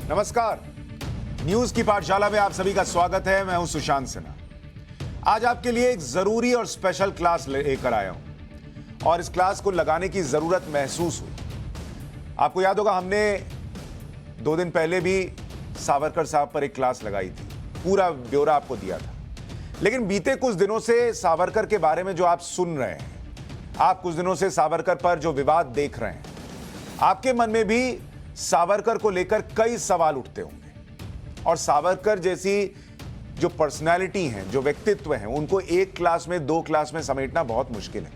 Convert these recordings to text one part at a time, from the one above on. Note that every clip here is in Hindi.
नमस्कार। न्यूज की पाठशाला में आप सभी का स्वागत है। मैं हूं सुशांत सिन्हा। आज आपके लिए एक जरूरी और स्पेशल क्लास लेकर आया हूं और इस क्लास को लगाने की जरूरत महसूस हुई। आपको याद होगा, हमने 2 दिन पहले भी सावरकर साहब पर एक क्लास लगाई थी, पूरा ब्यौरा आपको दिया था। लेकिन बीते कुछ दिनों से सावरकर के बारे में जो आप सुन रहे हैं, आप कुछ दिनों से सावरकर पर जो विवाद देख रहे हैं, आपके मन में भी सावरकर को लेकर कई सवाल उठते होंगे। और सावरकर जैसी जो पर्सनालिटी हैं, जो व्यक्तित्व हैं, उनको एक क्लास में, 2 क्लास में समेटना बहुत मुश्किल है।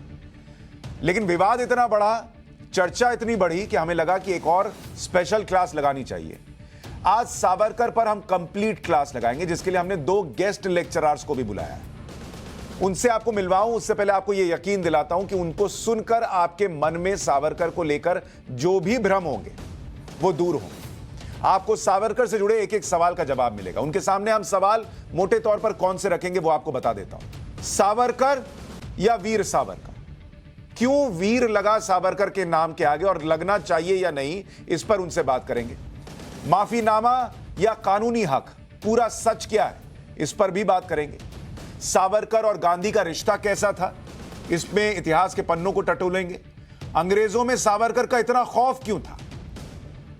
लेकिन विवाद इतना बढ़ा, चर्चा इतनी बढ़ी कि हमें लगा कि एक और स्पेशल क्लास लगानी चाहिए। आज सावरकर पर हम कंप्लीट क्लास लगाएंगे, जिसके लिए हमने 2 गेस्ट लेक्चरर्स को भी बुलाया है। उनसे आपको मिलवाऊं, उससे पहले आपको यह यकीन दिलाता हूं कि उनको सुनकर आपके मन में सावरकर को लेकर जो भी भ्रम होंगे वो दूर होंगे। आपको सावरकर से जुड़े एक एक सवाल का जवाब मिलेगा। उनके सामने हम सवाल मोटे तौर पर कौन से रखेंगे वो आपको बता देता हूं। सावरकर या वीर सावरकर? क्यों वीर लगा सावरकर के नाम के आगे और लगना चाहिए या नहीं, इस पर उनसे बात करेंगे। माफीनामा या कानूनी हक, पूरा सच क्या है, इस पर भी बात करेंगे। सावरकर और गांधी का रिश्ता कैसा था, इसमें इतिहास के पन्नों को टटोलेंगे। अंग्रेजों में सावरकर का इतना खौफ क्यों था?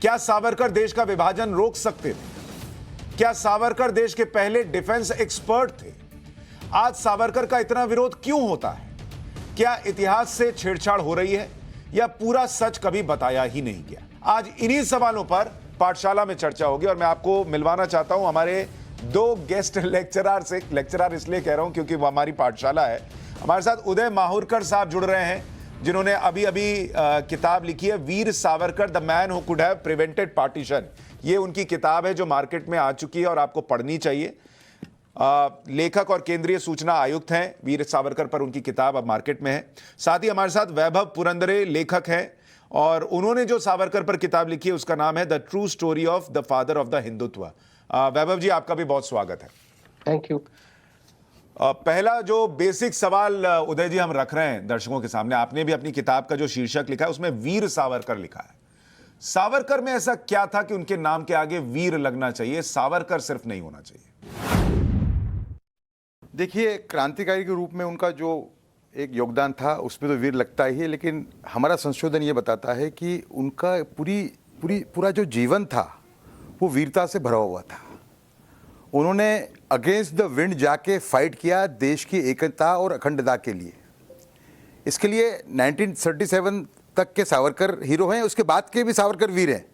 क्या सावरकर देश का विभाजन रोक सकते थे? क्या सावरकर देश के पहले डिफेंस एक्सपर्ट थे? आज सावरकर का इतना विरोध क्यों होता है? क्या इतिहास से छेड़छाड़ हो रही है या पूरा सच कभी बताया ही नहीं गया? आज इन्हीं सवालों पर पाठशाला में चर्चा होगी और मैं आपको मिलवाना चाहता हूं हमारे 2 गेस्ट लेक्चरर से। लेक्चरर इसलिए कह रहा हूं क्योंकि वो हमारी पाठशाला है। हमारे साथ उदय माहुरकर साहब जुड़ रहे हैं, जिन्होंने अभी किताब लिखी है, Veer Savarkar the man who could have prevented partition. ये उनकी किताब है जो मार्केट में आ चुकी है और आपको पढ़नी चाहिए। लेखक और केंद्रीय सूचना आयुक्त हैं वीर सावरकर पर, उनकी किताब अब मार्केट में है। साथ ही हमारे साथ वैभव पुरंदरे लेखक हैं और उन्होंने जो सावरकर पर किताब लिखी है उसका नाम है the true story of the father of the Hindutva. Vaibhav ji, आपका भी बहुत स्वागत है। Thank you. पहला जो बेसिक सवाल उदय जी हम रख रहे हैं दर्शकों के सामने, आपने भी अपनी किताब का जो शीर्षक लिखा है उसमें वीर सावरकर लिखा है। सावरकर में ऐसा क्या था कि उनके नाम के आगे वीर लगना चाहिए, सावरकर सिर्फ नहीं होना चाहिए? देखिए, क्रांतिकारी के रूप में उनका जो एक योगदान था उसमें तो वीर लगता ही है, लेकिन हमारा संशोधन ये बताता है कि उनका पूरा जो जीवन था वो वीरता से भरा हुआ था। उन्होंने अगेंस्ट द विंड जाके फाइट किया देश की एकता और अखंडता के लिए। इसके लिए 1937 तक के सावरकर हीरो हैं, उसके बाद के भी सावरकर वीर हैं,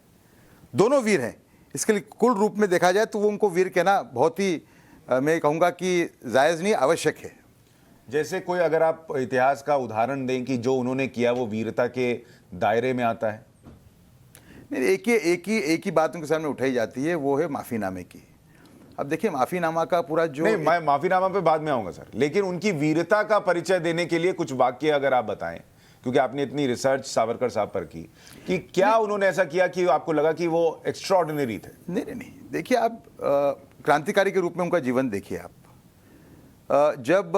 दोनों वीर हैं। इसके लिए कुल रूप में देखा जाए तो वो उनको वीर कहना बहुत ही मैं कहूँगा कि जायज़ नहीं, आवश्यक है। जैसे कोई अगर आप इतिहास का उदाहरण दें कि जो उन्होंने किया वो वीरता के दायरे में आता है? नहीं, एक ही बात उनके सामने उठाई जाती है, वो है माफ़ीनामे की। अब देखिए, माफ़ीनामा का पूरा जो नहीं, मैं माफीनामा पे बाद में आऊंगा सर, लेकिन उनकी वीरता का परिचय देने के लिए कुछ वाक्य अगर आप बताएं, क्योंकि आपने इतनी रिसर्च सावरकर साहब पर की, कि क्या उन्होंने ऐसा किया कि आपको लगा कि वो एक्स्ट्राऑर्डिनरी थे? नहीं, देखिए, आप क्रांतिकारी के रूप में उनका जीवन देखिए। आप जब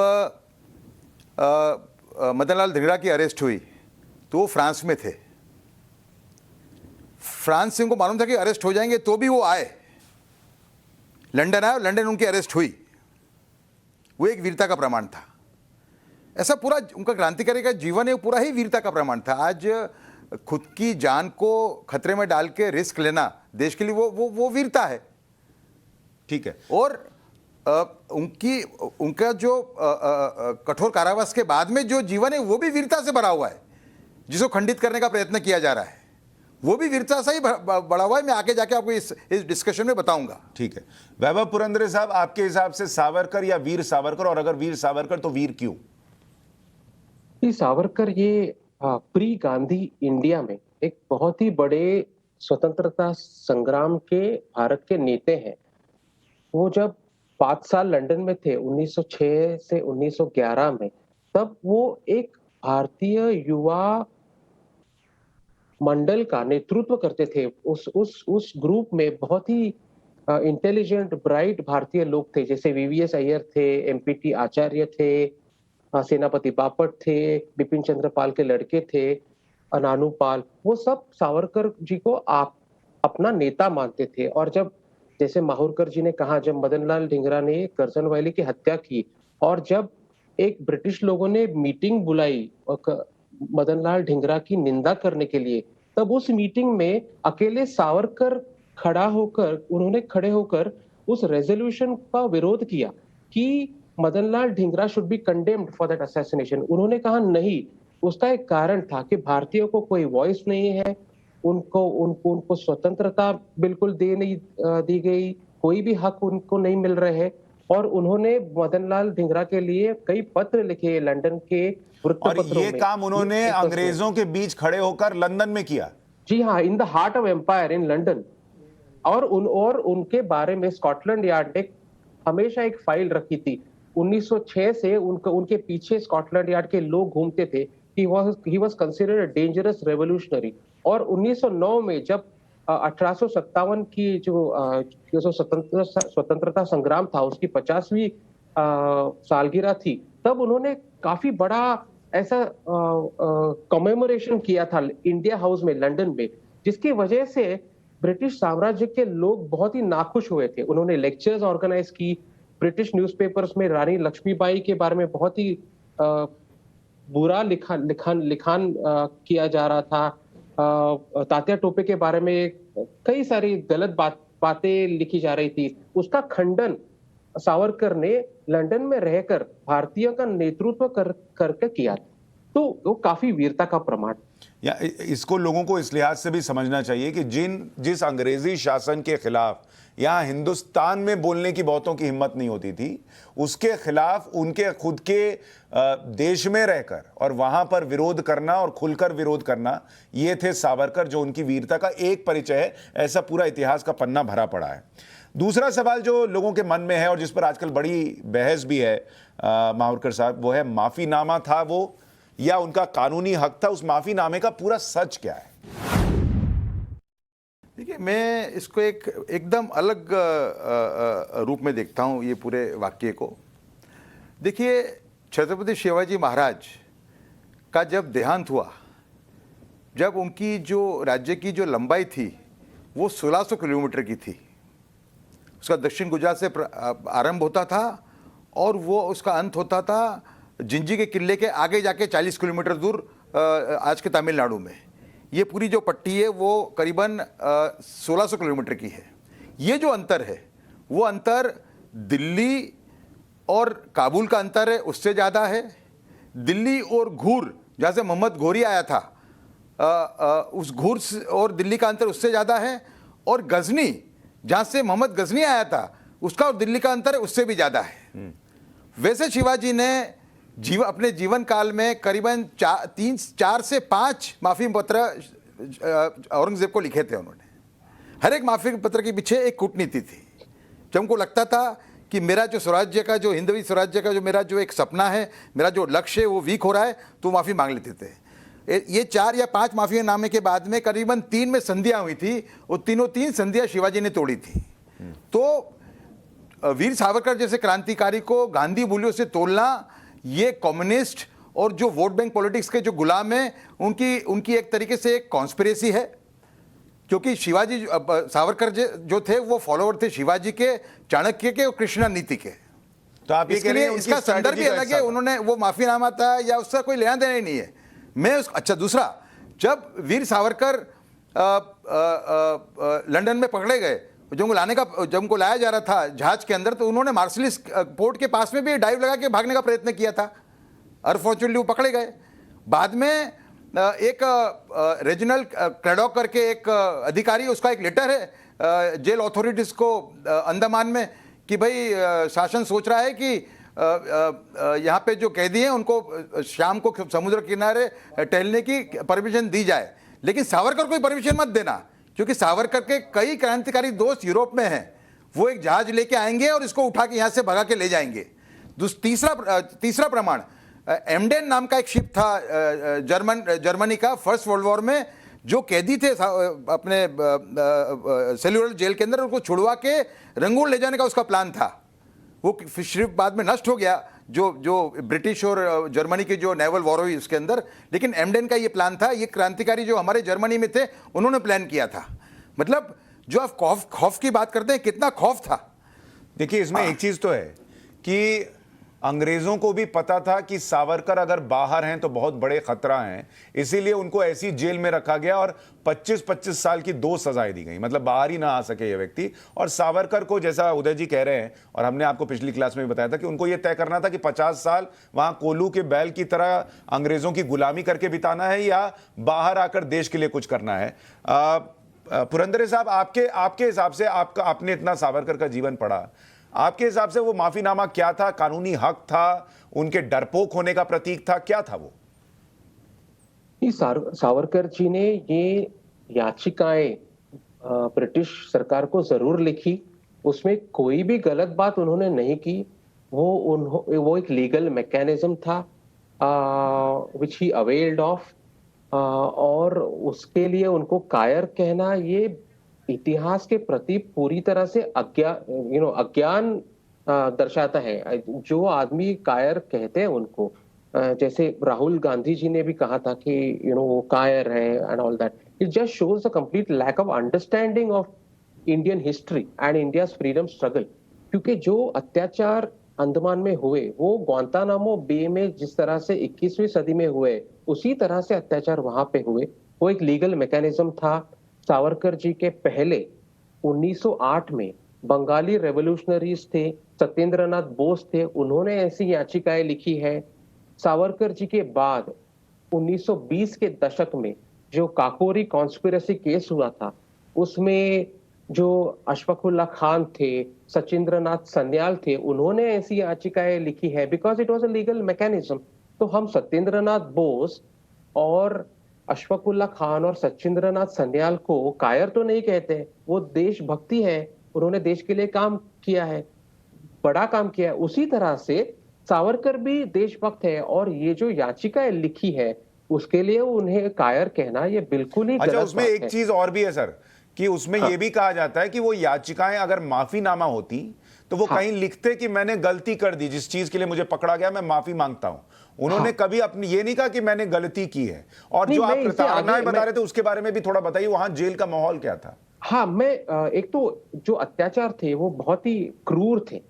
मदनलाल धिंगड़ा की अरेस्ट हुई तो वो फ्रांस में थे। फ्रांस से उनको मालूम था कि अरेस्ट हो जाएंगे, तो भी वो आए, लंदन आए और लंदन उनकी अरेस्ट हुई। वो एक वीरता का प्रमाण था। ऐसा पूरा उनका क्रांतिकारी का जीवन है, पूरा ही वीरता का प्रमाण था। आज खुद की जान को खतरे में डाल के रिस्क लेना देश के लिए, वो वीरता है। ठीक है। और उनका जो कठोर कारावास के बाद में जो जीवन है वो भी वीरता से भरा हुआ है, जिसको खंडित करने का प्रयत्न किया जा रहा है, वो भी वीरता से ही बढ़ा हुआ है। मैं आगे जाके आपको इस डिस्कशन में बताऊंगा। ठीक है। वैभव पुरंदरे साहब, आपके हिसाब से सावरकर या वीर सावरकर, और अगर वीर सावरकर तो वीर क्यों? सावरकर ये प्री गांधी इंडिया में एक बहुत ही बड़े स्वतंत्रता संग्राम के भारत के नेता हैं। वो जब 5 साल लंदन में थे 1906 से 1911 में, तब वो एक भारतीय युवा मंडल का नेतृत्व करते थे। उस ग्रुप में बहुत ही इंटेलिजेंट, ब्राइट भारतीय लोग थे, जैसे वीवीएस अय्यर थे, एमपीटी आचार्य थे, सेनापति बापट थे, बिपिन चंद्र पाल के लड़के थे, नानू पाल। वो सब सावरकर जी को अपना नेता मानते थे। और जब, जैसे माहुरकर जी ने कहा, जब मदनलाल धिंगरा ने करजन वैली की हत्या की और जब एक ब्रिटिश लोगों ने मीटिंग बुलाई मदनलाल धिंगरा की निंदा करने के लिए, तब उस मीटिंग में अकेले सावरकर उन्होंने खड़े होकर उस रेजोल्यूशन का विरोध किया कि Madanlal Dhingra should be condemned for that assassination. उन्होंने कहा नहीं, उसका एक कारण था कि भारतीयों को कोई वॉइस नहीं है, उनको स्वतंत्रता बिल्कुल नहीं दी गई, कोई भी हक उनको नहीं मिल रहे हैं। और उन्होंने मदनलाल धिंगरा के लिए कई पत्र लिखे लंदन के और वृत्तपत्रों ये में। काम उन्होंने अंग्रेजों के बीच खड़े होकर लंदन में किया। जी हाँ, in the heart of empire in London. और उनके बारे में स्कॉटलैंड यार्ड ने हमेशा एक फाइल रखी थी। 1906 से उनके पीछे स्कॉटलैंड यार्ड के लोग घूमते थे। He was considered a dangerous revolutionary. और 1909 में जब 1857 की जो स्वतंत्रता संग्राम था, उसकी 50वीं सालगिरह थी, तब उन्होंने काफी बड़ा ऐसा कमेमोरेशन किया था इंडिया हाउस में लंदन में, जिसकी वजह से ब्रिटिश साम्राज्य के लोग बहुत ही नाखुश हुए थे। उन्होंने लेक्चर्स ऑर्गेनाइज की, ब्रिटिश न्यूज़पेपर्स में रानी लक्ष्मीबाई के बारे में बहुत ही बुरा लिखान किया जा रहा था। तात्या टोपे के बारे में कई सारी गलत बातें लिखी जा रही थी। उसका खंडन सावरकर ने लंदन में रहकर भारतीयों का नेतृत्व करके किया था। तो वो काफी वीरता का प्रमाण। या इसको लोगों को इस लिहाज से भी समझना चाहिए कि जिस अंग्रेजी शासन के खिलाफ यहाँ हिंदुस्तान में बोलने की बहुतों की हिम्मत नहीं होती थी, उसके खिलाफ उनके खुद के देश में रहकर और वहां पर विरोध करना और खुलकर विरोध करना, ये थे सावरकर, जो उनकी वीरता का एक परिचय है। ऐसा पूरा इतिहास का पन्ना भरा पड़ा है। दूसरा सवाल जो लोगों के मन में है और जिस पर आजकल बड़ी बहस भी है माहुरकर साहब, वो है माफीनामा था वो या उनका कानूनी हक था? उस माफीनामे का पूरा सच क्या है? देखिए, मैं इसको एकदम अलग रूप में देखता हूँ ये पूरे वाक्य को। देखिए, छत्रपति शिवाजी महाराज का जब देहांत हुआ, जब उनकी जो राज्य की जो लंबाई थी वो 1600 किलोमीटर की थी। उसका दक्षिण गुजरात से आरंभ होता था और वो उसका अंत होता था जिंजी के किले के आगे जाके 40 किलोमीटर दूर आज के तमिलनाडु में। ये पूरी जो पट्टी है वो करीबन 1600 किलोमीटर की है। ये जो अंतर है वो अंतर दिल्ली और काबुल का अंतर है, उससे ज़्यादा है। दिल्ली और घूर, जहाँ से मोहम्मद घोरी आया था, उस घूर और दिल्ली का अंतर उससे ज़्यादा है। और गजनी, जहाँ से मोहम्मद गजनी आया था, उसका और दिल्ली का अंतर है उससे भी ज़्यादा है। वैसे शिवाजी ने अपने जीवन काल में करीबन 4 से 5 माफ़ी पत्र औरंगज़ेब को लिखे थे उन्होंने। हर एक माफ़ी पत्र के पीछे एक कूटनीति थी। जब उनको लगता था कि मेरा जो स्वराज्य का, जो हिंदवी स्वराज्य का जो मेरा जो एक सपना है, मेरा जो लक्ष्य है वो वीक हो रहा है, तो माफ़ी मांग लेते थे। ये 4 या 5 माफ़ीनामे के बाद में करीबन 3 में संधियाँ हुई थी, और तीन संधियाँ शिवाजी ने तोड़ी थी। तो वीर सावरकर जैसे क्रांतिकारी को गांधी मूल्यों से तोलना, ये कम्युनिस्ट और जो वोट बैंक पॉलिटिक्स के जो गुलाम हैं उनकी एक तरीके से एक कॉन्स्पिरेसी है। क्योंकि शिवाजी सावरकर जो थे वो फॉलोअर थे शिवाजी के, चाणक्य के और कृष्णा नीति के। तो आप ये कह रहे हैं इसका संदर्भ भी अलग है। उन्होंने वो माफीनामा था या उसका कोई लेना देना ही नहीं है। अच्छा, दूसरा, जब वीर सावरकर लंदन में पकड़े गए, जब उनको लाया जा रहा था जहाज के अंदर, तो उन्होंने मार्शलिस पोर्ट के पास में भी डाइव लगा के भागने का प्रयत्न किया था। अनफॉर्चुनेटली वो पकड़े गए। बाद में एक रीजनल क्रेडॉक करके एक अधिकारी, उसका एक लेटर है जेल अथॉरिटीज़ को अंडमान में कि भाई शासन सोच रहा है कि यहाँ पे जो कैदी हैं उनको शाम को समुद्र किनारे टहलने की परमिशन दी जाए, लेकिन सावरकर को परमिशन मत देना, क्योंकि सावरकर के कई क्रांतिकारी दोस्त यूरोप में हैं। वो एक जहाज लेके आएंगे और इसको उठा के यहाँ से भगा के ले जाएंगे। तीसरा प्रमाण, एमडेन नाम का एक शिप था जर्मनी का फर्स्ट वर्ल्ड वॉर में, जो कैदी थे अपने सेल्यूलर जेल के अंदर, उनको छुड़वा के रंगून ले जाने का उसका प्लान था। वो शिप बाद में नष्ट हो गया, जो ब्रिटिश और जर्मनी की जो नेवल वॉर हुई उसके अंदर। लेकिन एमडेन का ये प्लान था। ये क्रांतिकारी जो हमारे जर्मनी में थे उन्होंने प्लान किया था। मतलब जो आप खौफ खौफ की बात करते हैं, कितना खौफ था। देखिए, इसमें एक चीज तो है कि अंग्रेजों को भी पता था कि सावरकर अगर बाहर हैं तो बहुत बड़े खतरा हैं, इसीलिए उनको ऐसी जेल में रखा गया और 25-25 साल की 2 सजाएं दी गई, मतलब बाहर ही ना आ सके ये व्यक्ति। और सावरकर को, जैसा उदय जी कह रहे हैं और हमने आपको पिछली क्लास में भी बताया था, कि उनको ये तय करना था कि 50 साल वहां कोल्हू के बैल की तरह अंग्रेजों की गुलामी करके बिताना है या बाहर आकर देश के लिए कुछ करना है। पुरंदरे साहब, आपके हिसाब से, आपने इतना सावरकर का जीवन पढ़ा, आपके हिसाब से वो माफीनामा क्या था? कानूनी हक था? उनके डरपोक होने का प्रतीक था? क्या था वो? सावरकर जी ने ये याचिकाएं ब्रिटिश सरकार को जरूर लिखी, उसमें कोई भी गलत बात उन्होंने नहीं की। वो एक लीगल मैकेनिज्म था विच ही अवेल्ड ऑफ, और उसके लिए उनको कायर कहना ये इतिहास के प्रति पूरी तरह से अज्ञान दर्शाता है। जो आदमी कायर कहते हैं उनको, जैसे राहुल गांधी जी ने भी कहा था कि वो कायर है and all that, it just shows a complete lack of understanding of Indian history and India's freedom struggle. क्योंकि जो अत्याचार अंडमान में हुए वो ग्वांतानामो बे में जिस तरह से 21वीं सदी में हुए, उसी तरह से अत्याचार वहां पे हुए। वो एक लीगल मैकेनिज्म था। सावरकर जी के पहले 1908 में बंगाली रेवोल्यूशनरीज थे, सत्येंद्रनाथ बोस थे, उन्होंने ऐसी याचिकाएं लिखी है। सावरकर जी के बाद 1920 के दशक में जो काकोरी कॉन्स्पिरेसी केस हुआ था, उसमें जो अशफाकुल्ला खान थे, सचिंद्रनाथ सन्याल थे, उन्होंने ऐसी याचिकाएं लिखी है because it was a legal mechanism. तो हम सत्येंद्रनाथ बोस और अशफाकुल्ला खान और सचिंद्रनाथ सन्याल को कायर तो नहीं कहते, वो देशभक्ति है, उन्होंने देश के लिए काम किया है, बड़ा काम किया है। उसी तरह से सावरकर भी देशभक्त है, और ये जो याचिकाएं लिखी है उसके लिए उन्हें कायर कहना ये बिल्कुल ही अच्छा, गलत उसमें बात एक है। चीज और भी है सर, कि उसमें यह भी कहा जाता है कि वो याचिकाएं अगर माफीनामा होती तो वो कहीं लिखते कि मैंने गलती कर दी, जिस चीज के लिए मुझे पकड़ा गया मैं माफी मांगता हूं। उन्होंने कभी अपनी ये नहीं कहा कि मैंने गलती की है। और जो आप प्रताड़नाएं बता रहे थे उसके बारे में भी थोड़ा बताइए, वहां जेल का माहौल क्या था? हाँ, मैं एक तो जो अत्याचार थे वो बहुत ही क्रूर थे।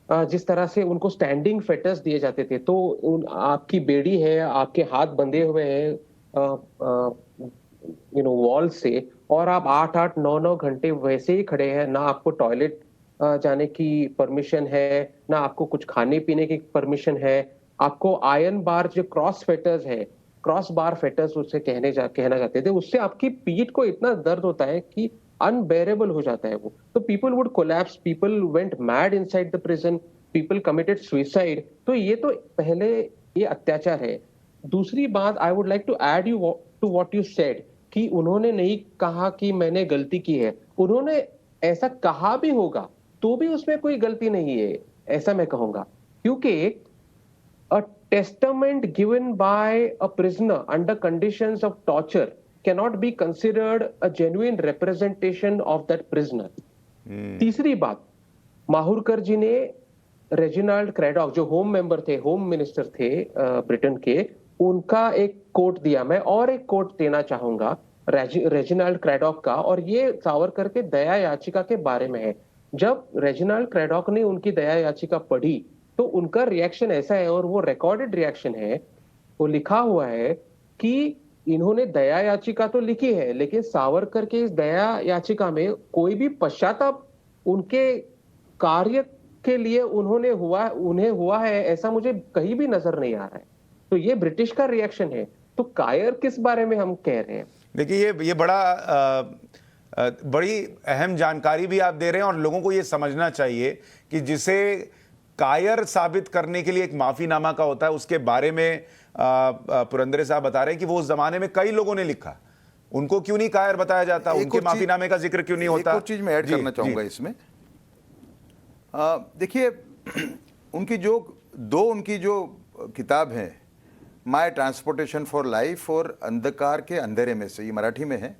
जिस तरह से उनको स्टैंडिंग फेटर्स दिए जाते थे, तो आपकी बेड़ी है, आपके हाथ बंधे हुए हैं वॉल से, और आप 8-8, 9-9 घंटे वैसे ही खड़े हैं। ना आपको टॉयलेट जाने की परमिशन है, ना आपको कुछ खाने पीने की परमिशन है। आपको आयरन बार, जो क्रॉस फेटर्स है, क्रॉस बार फेटर्स उसे कहना जाते थे, उससे आपकी पीठ को इतना दर्द होता है कि अनबेरेबल हो जाता है वो। तो people would collapse, people went mad inside the prison, people committed suicide. तो ये तो पहले ये अत्याचार है। दूसरी बात, I would like to add you to what you said, कि उन्होंने नहीं कहा कि मैंने गलती की है। उन्होंने ऐसा कहा भी होगा तो भी उसमें कोई गलती नहीं है, ऐसा मैं कहूंगा। क्योंकि a testament given by a prisoner under conditions of torture cannot be considered a genuine representation of that prisoner. तीसरी बात, माहुरकर जी ने रेजिनाल्ड क्रैडॉक, जो होम मेंबर थे, होम मिनिस्टर थे ब्रिटेन के, उनका एक कोट दिया। मैं और एक कोट देना चाहूंगा रेजिनाल्ड क्रैडॉक का, और ये सावरकर के दया याचिका के बारे में है। जब रेजिनाल्ड क्रैडॉक ने उनकी दया याचिका पढ़ी तो उनका रिएक्शन ऐसा है, और वो रिकॉर्डेड रिएक्शन है, वो लिखा हुआ है कि इन्होंने दया याचिका तो लिखी है, लेकिन सावरकर के इस दया याचिका में कोई भी पश्चाताप उनके कार्य के लिए उन्हें हुआ है, ऐसा मुझे कहीं भी नजर नहीं आ रहा है। तो ये ब्रिटिश का रिएक्शन है। तो कायर किस बारे में हम कह रहे हैं? देखिए, ये बड़ी अहम जानकारी भी आप दे रहे हैं, और लोगों को ये समझना चाहिए कि जिसे कायर साबित करने के लिए एक माफीनामा का होता है, उसके बारे में पुरंदरे साहब बता रहे हैं कि वो उस जमाने में कई लोगों ने लिखा, उनको क्यों नहीं कायर बताया जाता, उनके माफीनामे का जिक्र क्यों नहीं होता? एक और चीज मैं ऐड करना चाहूंगा इसमें। देखिए, उनकी जो किताब है, माय ट्रांसपोर्टेशन फॉर लाइफ और अंधकार के अंधेरे में से, ये मराठी में है।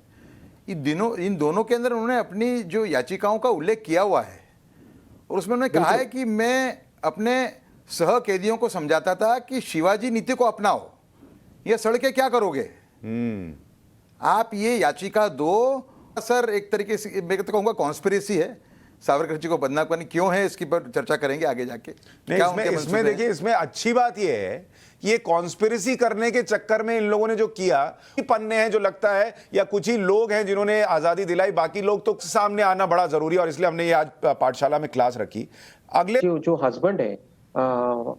इन दोनों के अंदर उन्होंने अपनी जो याचिकाओं का उल्लेख किया हुआ है, और उसमें उन्होंने कहा है कि मैं अपने सह कैदियों को समझाता था कि शिवाजी नीति को अपनाओ, ये सड़कें क्या करोगे, आप ये याचिका दो सर एक तरीके से मैं तो कहूँगा कॉन्स्पिरेसी है सावरकर जी को बदनाम करनी, क्यों है इसकी पर चर्चा करेंगे आगे जाके। नहीं, क्या इसमें उनके इसमें मंसूबे देखिए, इसमें अच्छी बात यह है कि ये कॉन्स्पिरेसी करने के चक्कर में इन लोगों ने जो किया, पन्ने हैं जो लगता है, या कुछ ही लोग हैं जिन्होंने आजादी दिलाई, बाकी लोग तो सामने आना बड़ा जरूरी है, और इसलिए हमने ये आज पाठशाला में क्लास रखी। अगले जो हस्बैंड है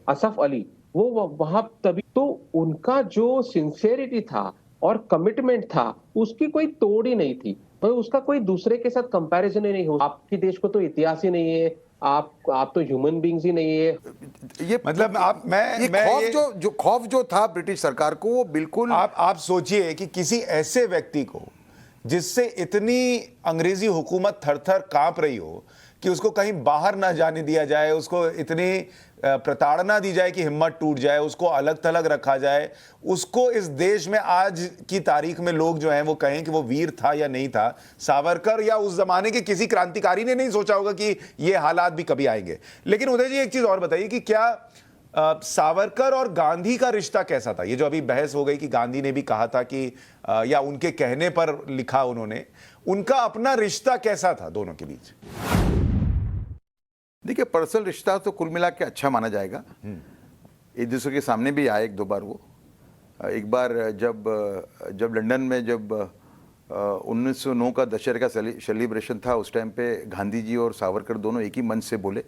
असफ अली, वो वहां तभी तो उनका जो सिंसेरिटी था और कमिटमेंट था उसकी कोई तोड़ ही नहीं थी, तो उसका कोई दूसरे के साथ कंपैरिजन ही नहीं हो। आपके देश को तो इतिहास ही नहीं है, आप तो ह्यूमन बींग्स ही नहीं है। ये मतलब खौफ जो था ब्रिटिश सरकार को, वो बिल्कुल आप सोचिए कि किसी ऐसे व्यक्ति को जिससे इतनी अंग्रेजी हुकूमत थर-थर कांप रही हो कि उसको कहीं बाहर ना जाने दिया जाए, उसको इतनी प्रताड़ना दी जाए कि हिम्मत टूट जाए, उसको अलग थलग रखा जाए, उसको इस देश में आज की तारीख में लोग जो हैं वो कहें कि वो वीर था या नहीं था। सावरकर या उस जमाने के किसी क्रांतिकारी ने नहीं सोचा होगा कि ये हालात भी कभी आएंगे। लेकिन उदय जी, एक चीज और बताइए कि क्या सावरकर और गांधी का रिश्ता कैसा था? ये जो अभी बहस हो गई कि गांधी ने भी कहा था कि या उनके कहने पर लिखा उन्होंने, उनका अपना रिश्ता कैसा था दोनों के बीच? देखिए, पर्सनल रिश्ता तो कुल मिला के अच्छा माना जाएगा। एक दूसरे के सामने भी आए एक दो बार वो। एक बार जब लंदन में जब 1909 का दशहरे का सेलिब्रेशन था, उस टाइम पे गांधी जी और सावरकर दोनों एक ही मंच से बोले,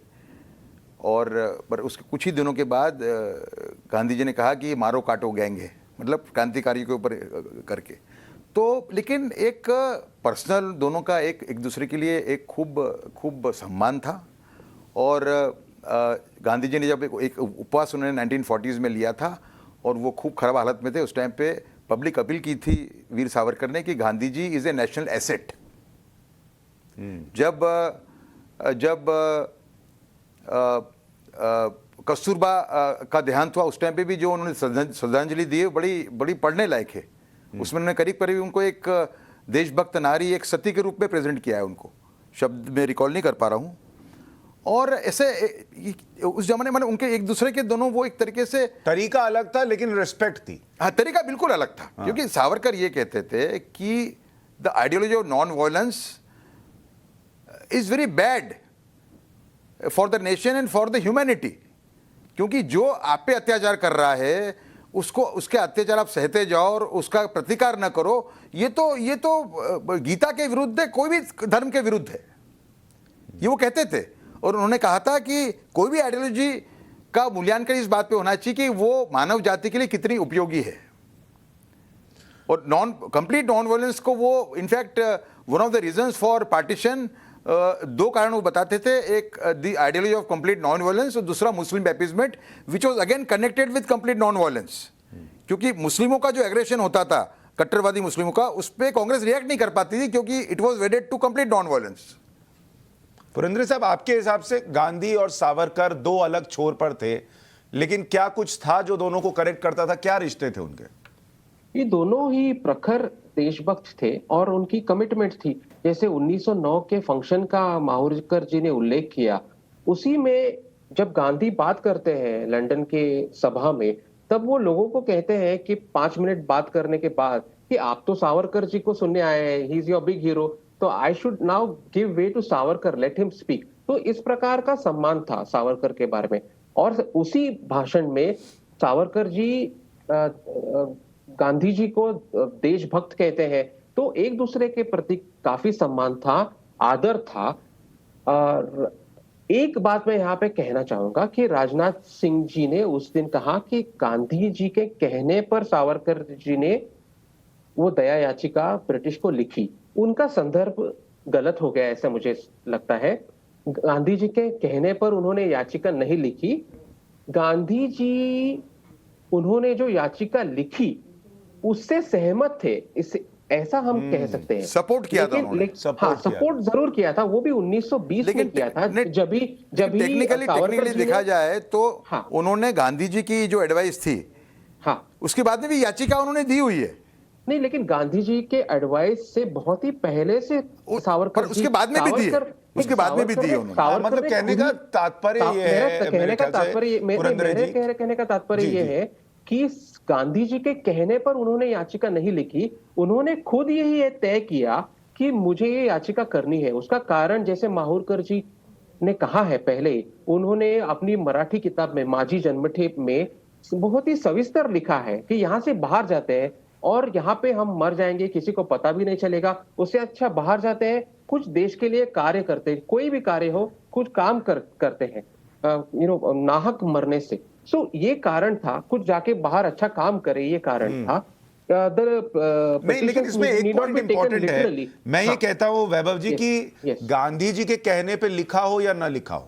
और पर उसके कुछ ही दिनों के बाद गांधी जी ने कहा कि मारो काटो गैंग है, मतलब क्रांतिकारी के ऊपर करके। तो लेकिन एक पर्सनल दोनों का एक दूसरे के लिए एक खूब सम्मान था। और गांधी जी ने जब एक उपवास उन्होंने 1940s में लिया था और वो खूब खराब हालत में थे, उस टाइम पे पब्लिक अपील की थी वीर सावरकर ने कि Gandhi ji is a national asset. जब कस्तूरबा का देहांत हुआ, उस टाइम पे भी जो उन्होंने श्रद्धांजलि दी है बड़ी पढ़ने लायक है। उसमें उन्होंने करीब करीब उनको एक देशभक्त नारी, एक सती के रूप में प्रेजेंट किया है उनको, शब्द में रिकॉल नहीं कर पा रहा हूँ। और ऐसे उस जमाने में उनके एक दूसरे के दोनों, वो एक तरीके से तरीका अलग था लेकिन रिस्पेक्ट थी। हाँ, तरीका बिल्कुल अलग था। क्योंकि सावरकर ये कहते थे कि the ideology of non violence is very bad for the nation and for the humanity. क्योंकि जो आप पे अत्याचार कर रहा है उसके अत्याचार आप सहते जाओ और उसका प्रतिकार न करो, ये तो गीता के विरुद्ध है, कोई भी धर्म के विरुद्ध है, ये वो कहते थे। और उन्होंने कहा था कि कोई भी आइडियोलॉजी का मूल्यांकन इस बात पे होना चाहिए कि वो मानव जाति के लिए कितनी उपयोगी है। और कंप्लीट नॉन वायलेंस को वो in fact one of the reasons for partition, दो कारण वो बताते थे, एक the ideology of complete non violence और दूसरा Muslim appeasement, which was again connected with complete non violence. क्योंकि मुस्लिमों का जो एग्रेशन होता था, कट्टरवादी मुस्लिमों का, उस पर कांग्रेस रिएक्ट नहीं कर पाती थी क्योंकि it was wedded to complete non violence. Purendra साहब, आपके हिसाब से गांधी और सावरकर दो अलग छोर पर थे, लेकिन क्या कुछ था जो दोनों को कनेक्ट करता था? क्या रिश्ते थे उनके? ये दोनों ही प्रखर देशभक्त थे और उनकी कमिटमेंट थी। जैसे 1909 के फंक्शन का माहुरकर जी ने उल्लेख किया, उसी में जब गांधी बात करते हैं लंदन के सभा में, तब वो लोगों को कहते हैं कि 5 मिनट बात करने के बाद कि आप तो सावरकर जी को सुनने आए हैं, he is your big hero, तो I should now give way to Savarkar, let him speak. तो इस प्रकार का सम्मान था सावरकर के बारे में। और उसी भाषण में सावरकर जी गांधी जी को देशभक्त कहते हैं, तो एक दूसरे के प्रति काफी सम्मान था, आदर था। और एक बात मैं यहाँ पे कहना चाहूंगा कि राजनाथ सिंह जी ने उस दिन कहा कि गांधी जी के कहने पर सावरकर जी ने वो दया याचिका ब्रिटिश को लिखी। उनका संदर्भ गलत हो गया ऐसा मुझे लगता है। गांधी जी के कहने पर उन्होंने याचिका नहीं लिखी। गांधी जी, उन्होंने जो याचिका लिखी उससे सहमत थे, इससे ऐसा हम कह सकते हैं। सपोर्ट किया था उन्होंने। हाँ, सपोर्ट जरूर किया था, वो भी 1920 में किया था, जब टेक्निकली देखा जाए तो उन्होंने गांधी जी की जो एडवाइस थी, हाँ, उसके बाद में भी याचिका उन्होंने दी हुई है। नहीं, लेकिन गांधी जी के एडवाइस से बहुत ही पहले से सावरकर जी, उसके बाद में भी दी है, उसके बाद में भी दी है उन्होंने। मतलब कहने का तात्पर्य ये है, कहने का तात्पर्य ये है कि गांधी जी के कहने पर उन्होंने याचिका नहीं लिखी। उन्होंने खुद यही तय किया कि मुझे ये याचिका करनी है। उसका कारण जैसे माहूरकर जी ने कहा है पहले, उन्होंने अपनी मराठी किताब में माझी जन्मठेप में बहुत ही सविस्तर लिखा है कि यहाँ से बाहर जाते हैं और यहाँ पे हम मर जाएंगे, किसी को पता भी नहीं चलेगा। उससे अच्छा बाहर जाते हैं, कुछ देश के लिए कार्य करते हैं, कोई भी कार्य हो, कुछ काम करते हैं, नाहक मरने से। सो ये कारण था, कुछ जाके बाहर अच्छा काम करे, ये कारण था। नहीं, लेकिन इसमें एक पॉइंट इंपॉर्टेंट है। मैं ये कहता हूं वैभव जी कि गांधी जी के कहने पे लिखा हो या ना लिखा हो,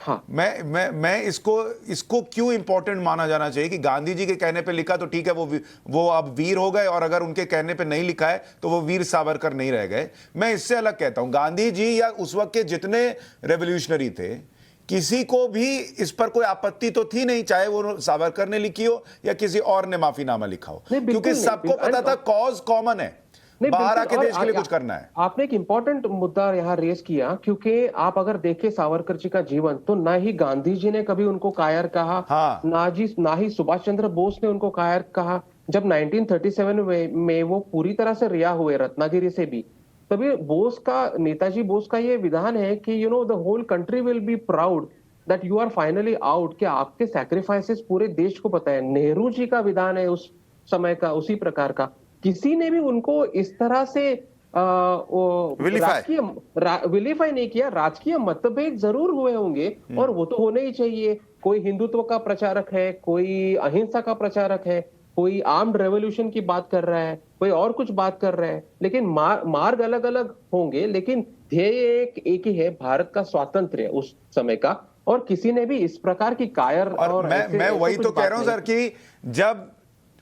हाँ, मैं इसको क्यों इंपॉर्टेंट माना जाना चाहिए कि गांधी जी के कहने पे लिखा तो ठीक है, वो अब वीर हो गए, और अगर उनके कहने पे नहीं लिखा है तो वो वीर सावरकर नहीं रह गए। मैं इससे अलग कहता हूं, गांधी जी या उस वक्त के जितने रेवोल्यूशनरी थे, किसी को भी इस पर कोई आपत्ति तो थी नहीं, चाहे वो सावरकर ने लिखी हो या किसी और ने माफीनामा लिखा हो, क्योंकि सबको पता था कॉज कॉमन है, बाहर आके देश के लिए कुछ करना है। आपने एक इंपॉर्टेंट मुद्दा यहाँ रेस किया, क्योंकि आप अगर देखें सावरकर जी का जीवन, तो ना ही गांधी जी ने कभी उनको कायर कहा, हाँ, ना ही सुभाष चंद्र बोस ने उनको कायर कहा। जब 1937 में वो पूरी तरह से रिहा हुए रत्नागिरी से भी, तभी नेताजी बोस का ये विधान है कि the whole country will be proud that you are finally out, कि आपके सैक्रिफाइसेस पूरे देश को पता है। नेहरू जी का विधान है उस समय का, उसी प्रकार का। किसी ने भी उनको इस तरह से विलीफाई नहीं किया। राजकीय मतभेद जरूर हुए होंगे, और वो तो होने ही चाहिए। कोई हिंदुत्व का प्रचारक है, कोई अहिंसा का प्रचारक है, कोई आर्म्ड रेवोल्यूशन की बात कर रहा है, कोई और कुछ बात कर रहा है, लेकिन मार्ग अलग अलग होंगे, लेकिन ध्येय एक ही है, भारत का स्वातंत्र्य उस समय का। और किसी ने भी इस प्रकार की कायर और मैं वही तो कह रहा हूं सर कि जब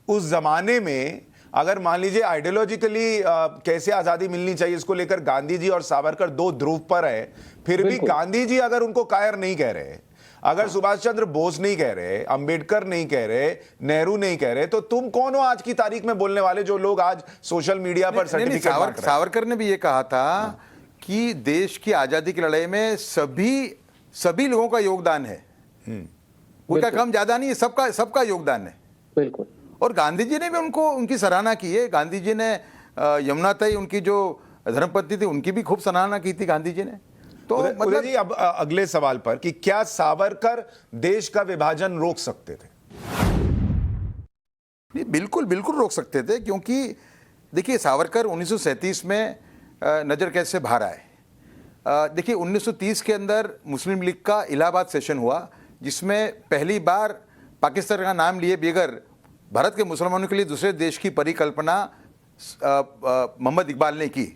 उस जमाने में अगर मान लीजिए आइडियोलॉजिकली कैसे आजादी मिलनी चाहिए इसको लेकर गांधी जी और सावरकर दो ध्रुव पर है, फिर भी गांधी जी अगर उनको कायर नहीं कह रहे, अगर सुभाष चंद्र बोस नहीं कह रहे, अंबेडकर नहीं कह रहे, नेहरू नहीं कह रहे, तो तुम कौन हो आज की तारीख में बोलने वाले जो लोग आज सोशल मीडिया पर सर्टिफिकेट बांट रहे हैं? सावरकर ने भी ये कहा था कि देश की आजादी की लड़ाई में सभी लोगों का योगदान है, कोई का कम ज्यादा नहीं है, सबका योगदान है। बिल्कुल। और गांधी जी ने भी उनकी सराहना की है। गांधी जी ने यमुना ताई, उनकी जो धर्मपत्नी थी, उनकी भी खूब सराहना की थी गांधी जी ने। तो मतलब जी, अब अगले सवाल पर कि क्या सावरकर देश का विभाजन रोक सकते थे? बिल्कुल बिल्कुल रोक सकते थे, क्योंकि देखिए सावरकर 1937 में नजर कैद से बाहर आए। देखिए 1930 के अंदर मुस्लिम लीग का इलाहाबाद सेशन हुआ, जिसमें पहली बार पाकिस्तान का नाम लिए बगैर भारत के मुसलमानों के लिए दूसरे देश की परिकल्पना मोहम्मद इकबाल ने की।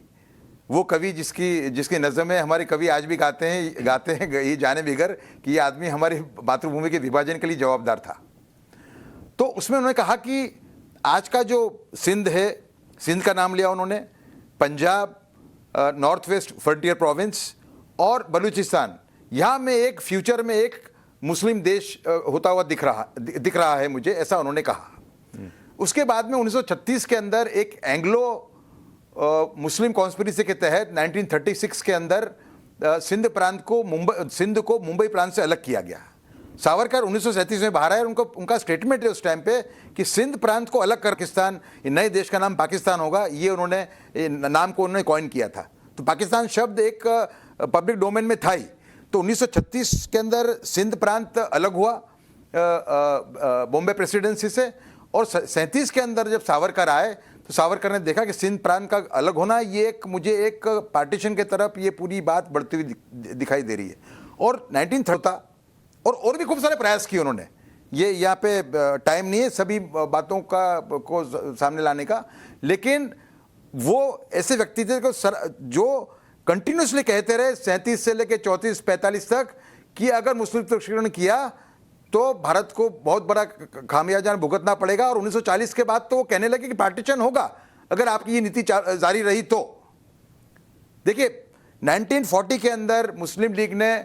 वो कवि जिसकी नज़म में हमारे कवि आज भी गाते हैं ये जाने बगैर कि ये आदमी हमारी मातृभूमि के विभाजन के लिए जवाबदार था। तो उसमें उन्होंने कहा कि आज का जो सिंध है, सिंध का नाम लिया उन्होंने, Punjab, north west frontier province और बलूचिस्तान, यहाँ में एक फ्यूचर में एक मुस्लिम देश होता हुआ दिख रहा है मुझे, ऐसा उन्होंने कहा। उसके बाद में 1936 के अंदर एक एंग्लो मुस्लिम कॉन्स्पिरेसी के तहत 1936 के अंदर सिंध को मुंबई प्रांत से अलग किया गया। सावरकर 1937 में बाहर आए, उनका स्टेटमेंट है उस टाइम पे कि सिंध प्रांत को अलग कर पाकिस्तान, नए देश का नाम पाकिस्तान होगा, ये उन्होंने नाम को उन्होंने कॉइन किया था। तो पाकिस्तान शब्द एक पब्लिक डोमेन में था ही। तो 1936 के अंदर सिंध प्रांत अलग हुआ बॉम्बे प्रेसिडेंसी से, और 37 के अंदर जब सावरकर आए तो सावरकर ने देखा कि सिंध प्रांत का अलग होना ये मुझे एक पार्टीशन के तरफ ये पूरी बात बढ़ती हुई दिखाई दे रही है। और 1930 और भी खूब सारे प्रयास किए उन्होंने। ये यहाँ पे टाइम नहीं है सभी बातों को सामने लाने का, लेकिन वो ऐसे व्यक्ति थे जो कंटिन्यूसली कहते रहे 37 से लेकर 34-45 तक कि अगर मुस्लिम तुष्टीकरण किया तो भारत को बहुत बड़ा खामियाजा भुगतना पड़ेगा। और 1940 के बाद तो वो कहने लगे कि पार्टीशन होगा अगर आपकी ये नीति जारी रही तो। देखिए 1940 के अंदर मुस्लिम लीग ने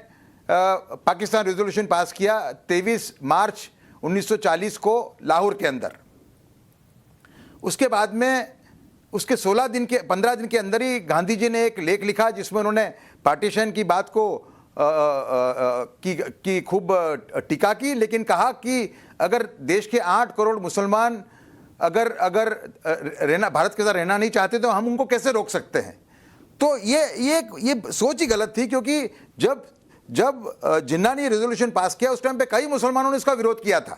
पाकिस्तान रेजोल्यूशन पास किया 23 मार्च 1940 को लाहौर के अंदर। उसके बाद में उसके 15 दिन के अंदर ही गांधी जी ने एक लेख लिखा जिसमें उन्होंने पार्टीशन की बात को की खूब टीका की, लेकिन कहा कि अगर देश के 8 करोड़ मुसलमान अगर भारत के साथ रहना नहीं चाहते तो हम उनको कैसे रोक सकते हैं। तो ये सोच ही गलत थी, क्योंकि जब जब जिन्ना ने रेजोल्यूशन पास किया उस टाइम पे कई मुसलमानों ने इसका विरोध किया था।